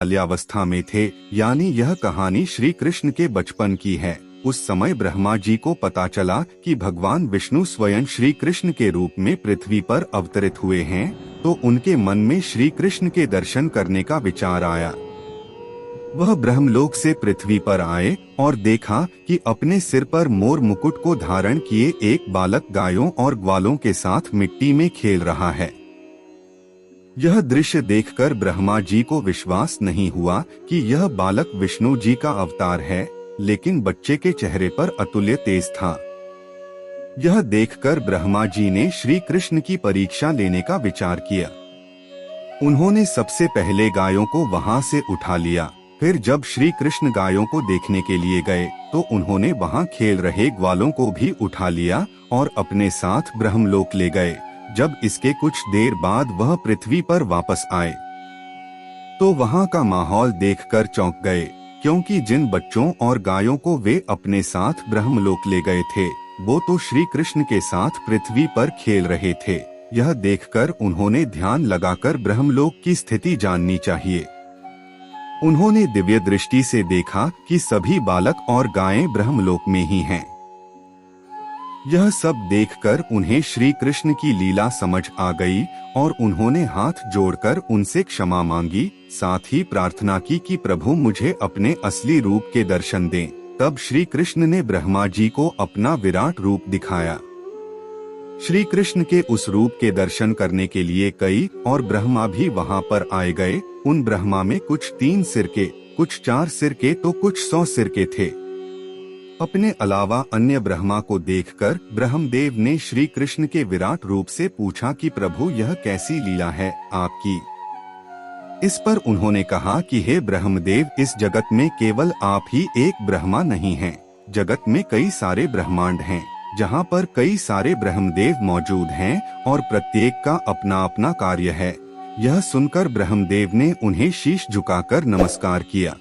बाल्यावस्था में थे, यानी यह कहानी श्री कृष्ण के बचपन की है। उस समय ब्रह्मा जी को पता चला कि भगवान विष्णु स्वयं श्री कृष्ण के रूप में पृथ्वी पर अवतरित हुए हैं, तो उनके मन में श्री कृष्ण के दर्शन करने का विचार आया। वह ब्रह्मलोक से पृथ्वी पर आए और देखा कि अपने सिर पर मोर मुकुट को धारण किए एक बालक गायों और ग्वालों के साथ मिट्टी में खेल रहा है। यह दृश्य देखकर ब्रह्मा जी को विश्वास नहीं हुआ कि यह बालक विष्णु जी का अवतार है, लेकिन बच्चे के चेहरे पर अतुल्य तेज था। यह देखकर ब्रह्मा जी ने श्री कृष्ण की परीक्षा लेने का विचार किया। उन्होंने सबसे पहले गायों को वहां से उठा लिया। फिर जब श्री कृष्ण गायों को देखने के लिए गए तो उन्होंने वहां खेल रहे ग्वालों को भी उठा लिया और अपने साथ ब्रह्मलोक ले गए। जब इसके कुछ देर बाद वह पृथ्वी पर वापस आए तो वहां का माहौल देखकर चौंक गए, क्योंकि जिन बच्चों और गायों को वे अपने साथ ब्रह्मलोक ले गए थे वो तो श्री कृष्ण के साथ पृथ्वी पर खेल रहे थे। यह देखकर उन्होंने ध्यान लगाकर ब्रह्मलोक की स्थिति जाननी चाहिए। उन्होंने दिव्य दृष्टि से देखा कि सभी बालक और गायें ब्रह्मलोक में ही हैं। यह सब देखकर उन्हें श्री कृष्ण की लीला समझ आ गई और उन्होंने हाथ जोड़कर उनसे क्षमा मांगी, साथ ही प्रार्थना की कि प्रभु मुझे अपने असली रूप के दर्शन दें। तब श्री कृष्ण ने ब्रह्मा जी को अपना विराट रूप दिखाया। श्री कृष्ण के उस रूप के दर्शन करने के लिए कई और ब्रह्मा भी वहां पर आए गए। उन ब्रह्मा में कुछ 3 सिर के, कुछ 4 सिर के तो कुछ 100 सिर के थे। अपने अलावा अन्य ब्रह्मा को देखकर ब्रह्मदेव ने श्री कृष्ण के विराट रूप से पूछा कि प्रभु यह कैसी लीला है आपकी। इस पर उन्होंने कहा कि हे ब्रह्मदेव, इस जगत में केवल आप ही एक ब्रह्मा नहीं हैं। जगत में कई सारे ब्रह्मांड हैं, जहाँ पर कई सारे ब्रह्मदेव मौजूद हैं और प्रत्येक का अपना अपना कार्य है। यह सुनकर ब्रह्मदेव ने उन्हें शीश झुकाकर नमस्कार किया।